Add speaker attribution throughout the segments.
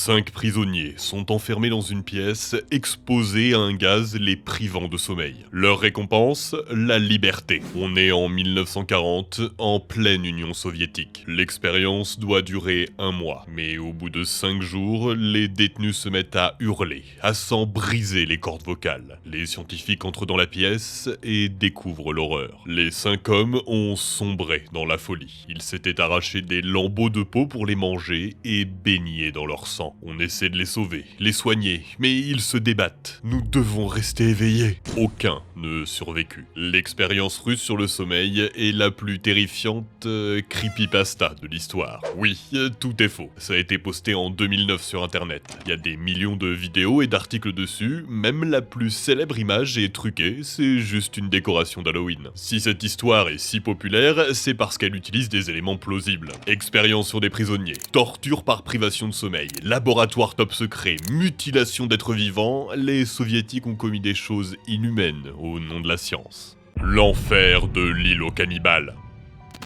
Speaker 1: 5 prisonniers sont enfermés dans une pièce, exposés à un gaz les privant de sommeil. Leur récompense, la liberté. On est en 1940, en pleine Union soviétique. L'expérience doit durer 1 mois, mais au bout de 5 jours, les détenus se mettent à hurler, à s'en briser les cordes vocales. Les scientifiques entrent dans la pièce et découvrent l'horreur. Les 5 hommes ont sombré dans la folie. Ils s'étaient arrachés des lambeaux de peau pour les manger et baigner dans leur sang. On essaie de les sauver, les soigner, mais ils se débattent. Nous devons rester éveillés. Aucun ne survécut. L'expérience russe sur le sommeil est la plus terrifiante creepypasta de l'histoire. Oui, tout est faux. Ça a été posté en 2009 sur internet. Il y a des millions de vidéos et d'articles dessus, même la plus célèbre image est truquée, c'est juste une décoration d'Halloween. Si cette histoire est si populaire, c'est parce qu'elle utilise des éléments plausibles. Expérience sur des prisonniers, torture par privation de sommeil, laboratoire top secret, mutilation d'êtres vivants, les soviétiques ont commis des choses inhumaines au nom de la science. L'enfer de l'île aux cannibales.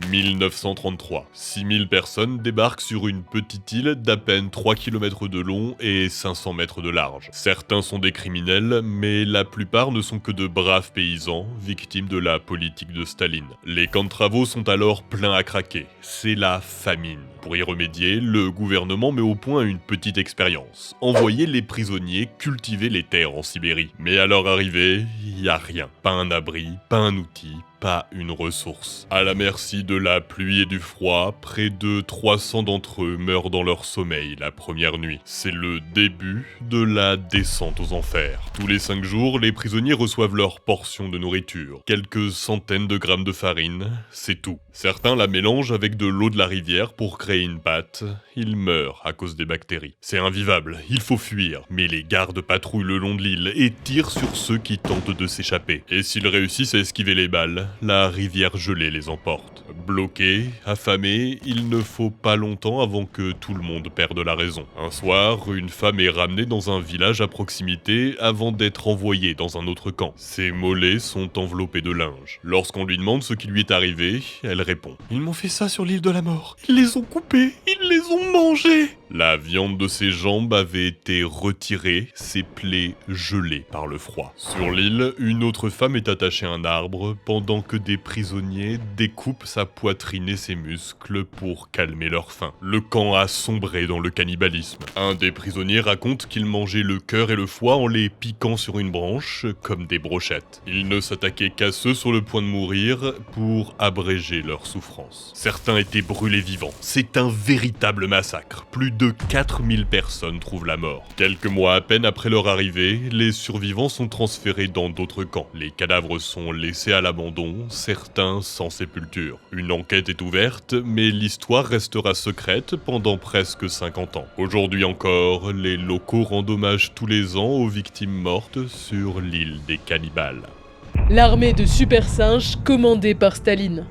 Speaker 1: 1933. 6000 personnes débarquent sur une petite île d'à peine 3 km de long et 500 mètres de large. Certains sont des criminels, mais la plupart ne sont que de braves paysans, victimes de la politique de Staline. Les camps de travaux sont alors pleins à craquer. C'est la famine. Pour y remédier, le gouvernement met au point une petite expérience. Envoyer les prisonniers cultiver les terres en Sibérie. Mais à leur arrivée, il n'y a rien. Pas un abri, pas un outil, pas une ressource. À la merci de la pluie et du froid, près de 300 d'entre eux meurent dans leur sommeil la première nuit. C'est le début de la descente aux enfers. Tous les 5 jours, les prisonniers reçoivent leur portion de nourriture. Quelques centaines de grammes de farine, c'est tout. Certains la mélangent avec de l'eau de la rivière pour créer une pâte. Ils meurent à cause des bactéries. C'est invivable, il faut fuir. Mais les gardes patrouillent le long de l'île et tirent sur ceux qui tentent de s'échapper. Et s'ils réussissent à esquiver les balles, la rivière gelée les emporte. Bloqués, affamés, il ne faut pas longtemps avant que tout le monde perde la raison. Un soir, une femme est ramenée dans un village à proximité avant d'être envoyée dans un autre camp. Ses mollets sont enveloppés de linge. Lorsqu'on lui demande ce qui lui est arrivé, elle répond « Ils m'ont fait ça sur l'île de la mort. Ils les ont coupés, ils les ont mangés !» La viande de ses jambes avait été retirée, ses plaies gelées par le froid. Sur l'île, une autre femme est attachée à un arbre pendant que des prisonniers découpent sa poitrine et ses muscles pour calmer leur faim. Le camp a sombré dans le cannibalisme. Un des prisonniers raconte qu'il mangeait le cœur et le foie en les piquant sur une branche comme des brochettes. Il ne s'attaquait qu'à ceux sur le point de mourir pour abréger leur souffrance. Certains étaient brûlés vivants. C'est un véritable massacre. Plus de 4000 personnes trouvent la mort. Quelques mois à peine après leur arrivée, les survivants sont transférés dans d'autres camps. Les cadavres sont laissés à l'abandon, certains sans sépulture. Une enquête est ouverte, mais l'histoire restera secrète pendant presque 50 ans. Aujourd'hui encore, les locaux rendent hommage tous les ans aux victimes mortes sur l'île des cannibales.
Speaker 2: L'armée de super singes commandée par Staline.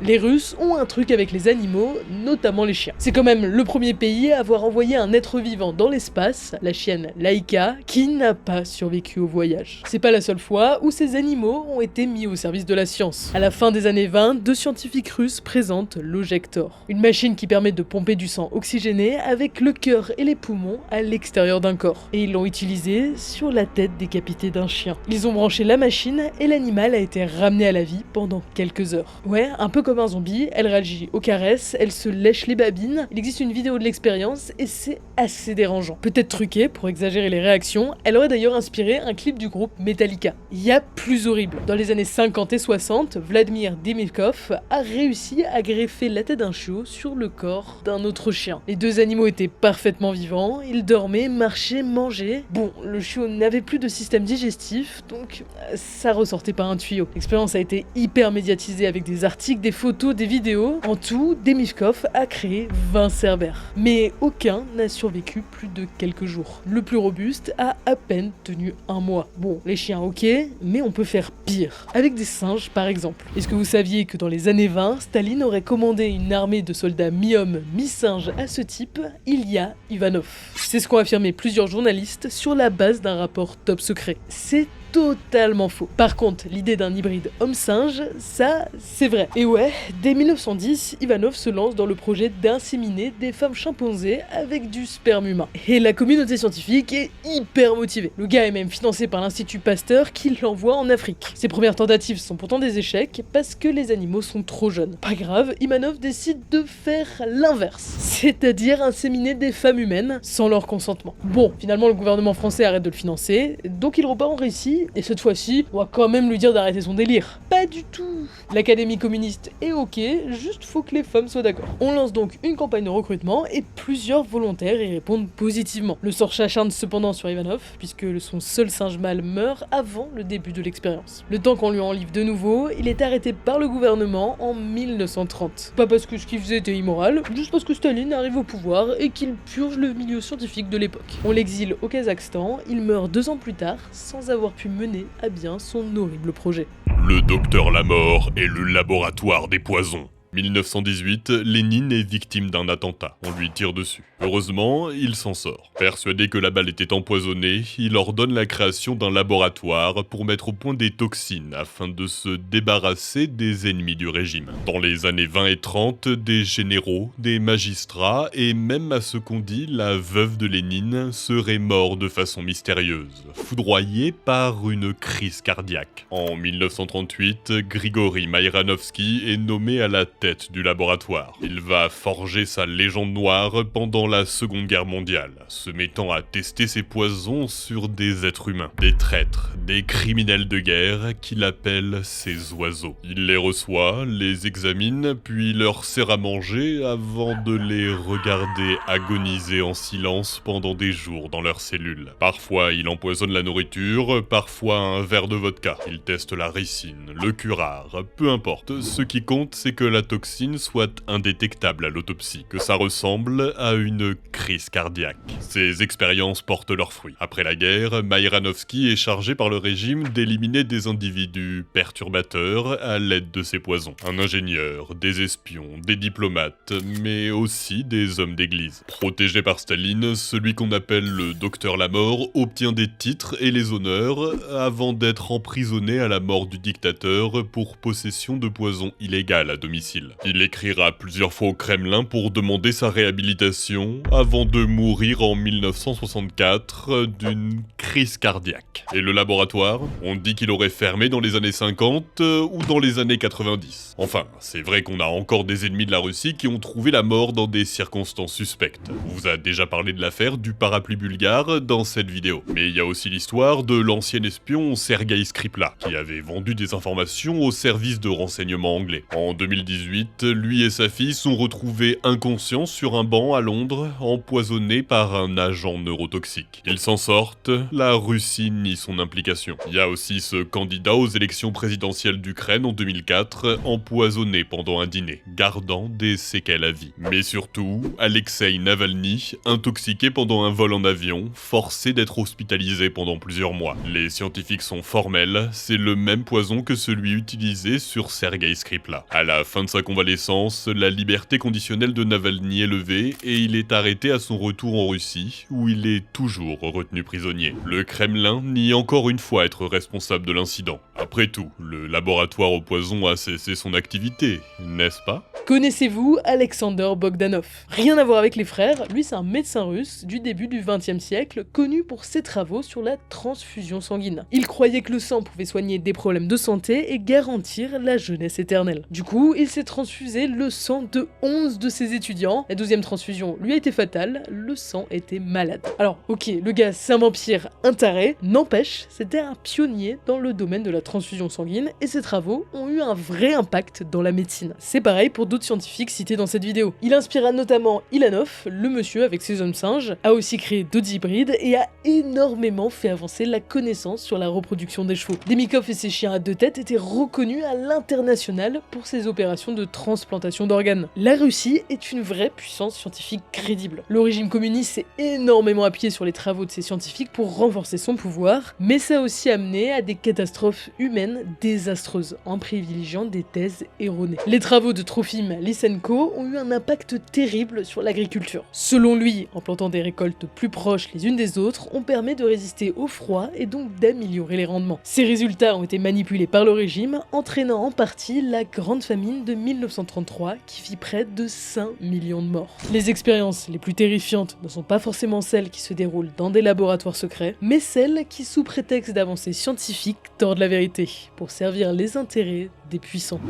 Speaker 2: Les Russes ont un truc avec les animaux, notamment les chiens. C'est quand même le premier pays à avoir envoyé un être vivant dans l'espace, la chienne Laika, qui n'a pas survécu au voyage. C'est pas la seule fois où ces animaux ont été mis au service de la science. À la fin des années 20, 2 scientifiques russes présentent l'Ojector, une machine qui permet de pomper du sang oxygéné avec le cœur et les poumons à l'extérieur d'un corps. Et ils l'ont utilisé sur la tête décapitée d'un chien. Ils ont branché la machine et l'animal a été ramené à la vie pendant quelques heures. Ouais, un peu comme un zombie, elle réagit aux caresses, elle se lèche les babines. Il existe une vidéo de l'expérience et c'est assez dérangeant. Peut-être truqué pour exagérer les réactions, elle aurait d'ailleurs inspiré un clip du groupe Metallica. Il y a plus horrible. Dans les années 50 et 60, Vladimir Demikhov a réussi à greffer la tête d'un chiot sur le corps d'un autre chien. Les 2 animaux étaient parfaitement vivants, ils dormaient, marchaient, mangeaient. Bon, le chiot n'avait plus de système digestif, donc ça ressortait par un tuyau. L'expérience a été hyper médiatisée avec des articles, des photos, des vidéos. En tout, Demikhov a créé 20 cerbères. Mais aucun n'a survécu plus de quelques jours. Le plus robuste a à peine tenu 1 mois. Bon, les chiens ok, mais on peut faire pire. Avec des singes par exemple. Est-ce que vous saviez que dans les années 20, Staline aurait commandé une armée de soldats mi-hommes, mi-singes à ce type, Ilya Ivanov. C'est ce qu'ont affirmé plusieurs journalistes sur la base d'un rapport top secret. C'est totalement faux. Par contre, l'idée d'un hybride homme-singe, ça, c'est vrai. Et ouais, dès 1910, Ivanov se lance dans le projet d'inséminer des femmes chimpanzés avec du sperme humain. Et la communauté scientifique est hyper motivée. Le gars est même financé par l'Institut Pasteur qui l'envoie en Afrique. Ses premières tentatives sont pourtant des échecs parce que les animaux sont trop jeunes. Pas grave, Ivanov décide de faire l'inverse, c'est-à-dire inséminer des femmes humaines sans leur consentement. Bon, finalement le gouvernement français arrête de le financer, donc il repart en Russie, et cette fois-ci, on va quand même lui dire d'arrêter son délire. Pas du tout. L'académie communiste est ok, juste faut que les femmes soient d'accord. On lance donc une campagne de recrutement et plusieurs volontaires y répondent positivement. Le sort s'acharne cependant sur Ivanov, puisque son seul singe mâle meurt avant le début de l'expérience. Le temps qu'on lui en livre de nouveau, il est arrêté par le gouvernement en 1930. Pas parce que ce qu'il faisait était immoral, juste parce que Staline arrive au pouvoir et qu'il purge le milieu scientifique de l'époque. On l'exile au Kazakhstan, il meurt 2 ans plus tard, sans avoir pu mener à bien son horrible projet.
Speaker 1: Le docteur Lamort et le laboratoire des poisons. 1918, Lénine est victime d'un attentat. On lui tire dessus. Heureusement, il s'en sort. Persuadé que la balle était empoisonnée, il ordonne la création d'un laboratoire pour mettre au point des toxines afin de se débarrasser des ennemis du régime. Dans les années 20 et 30, des généraux, des magistrats et même à ce qu'on dit la veuve de Lénine seraient morts de façon mystérieuse, foudroyés par une crise cardiaque. En 1938, Grigory Maïranovski est nommé à la tête du laboratoire. Il va forger sa légende noire pendant la Seconde Guerre mondiale, se mettant à tester ses poisons sur des êtres humains, des traîtres, des criminels de guerre qu'il appelle ses oiseaux. Il les reçoit, les examine, puis leur sert à manger avant de les regarder agoniser en silence pendant des jours dans leurs cellules. Parfois il empoisonne la nourriture, parfois un verre de vodka. Il teste la ricine, le curare, peu importe, ce qui compte c'est que la toxine soit indétectable à l'autopsie, que ça ressemble à une crise cardiaque. Ces expériences portent leurs fruits. Après la guerre, Maïranovski est chargé par le régime d'éliminer des individus perturbateurs à l'aide de ses poisons. Un ingénieur, des espions, des diplomates, mais aussi des hommes d'église. Protégé par Staline, celui qu'on appelle le docteur Lamort obtient des titres et les honneurs avant d'être emprisonné à la mort du dictateur pour possession de poison illégal à domicile. Il écrira plusieurs fois au Kremlin pour demander sa réhabilitation avant de mourir en 1964 d'une crise cardiaque. Et le laboratoire, on dit qu'il aurait fermé dans les années 50 ou dans les années 90. Enfin, c'est vrai qu'on a encore des ennemis de la Russie qui ont trouvé la mort dans des circonstances suspectes. On vous a déjà parlé de l'affaire du parapluie bulgare dans cette vidéo. Mais il y a aussi l'histoire de l'ancien espion Sergueï Skripal, qui avait vendu des informations au service de renseignement anglais. En 2018, lui et sa fille sont retrouvés inconscients sur un banc à Londres, empoisonnés par un agent neurotoxique. Ils s'en sortent, la Russie nie son implication. Il y a aussi ce candidat aux élections présidentielles d'Ukraine en 2004, empoisonné pendant un dîner, gardant des séquelles à vie. Mais surtout, Alexei Navalny, intoxiqué pendant un vol en avion, forcé d'être hospitalisé pendant plusieurs mois. Les scientifiques sont formels, c'est le même poison que celui utilisé sur Sergueï Skripal. À la fin de sa convalescence, la liberté conditionnelle de Navalny est levée et il est arrêté à son retour en Russie, où il est toujours retenu prisonnier. Le Kremlin nie encore une fois être responsable de l'incident. Après tout, le laboratoire au poison a cessé son activité, n'est-ce pas ?
Speaker 2: Connaissez-vous Alexander Bogdanov? Rien à voir avec les frères, lui c'est un médecin russe du début du XXe siècle, connu pour ses travaux sur la transfusion sanguine. Il croyait que le sang pouvait soigner des problèmes de santé et garantir la jeunesse éternelle. Du coup, il s'est transfusé le sang de 11 de ses étudiants. La 12e transfusion lui a été fatale, le sang était malade. Alors, ok, le gars c'est un vampire, un taré, n'empêche, c'était un pionnier dans le domaine de la transfusion sanguine et ses travaux ont eu un vrai impact dans la médecine. C'est pareil pour d'autres scientifiques cités dans cette vidéo. Il inspira notamment Ilanov, le monsieur avec ses hommes singes, a aussi créé d'autres hybrides et a énormément fait avancer la connaissance sur la reproduction des chevaux. Demikov et ses chiens à 2 têtes étaient reconnus à l'international pour ses opérations de transplantation d'organes. La Russie est une vraie puissance scientifique crédible. Le régime communiste s'est énormément appuyé sur les travaux de ces scientifiques pour renforcer son pouvoir, mais ça a aussi amené à des catastrophes humaine désastreuse en privilégiant des thèses erronées. Les travaux de Trofim Lysenko ont eu un impact terrible sur l'agriculture. Selon lui, en plantant des récoltes plus proches les unes des autres, on permet de résister au froid et donc d'améliorer les rendements. Ces résultats ont été manipulés par le régime, entraînant en partie la grande famine de 1933 qui fit près de 5 millions de morts. Les expériences les plus terrifiantes ne sont pas forcément celles qui se déroulent dans des laboratoires secrets, mais celles qui, sous prétexte d'avancées scientifiques, tordent la vérité pour servir les intérêts des puissants.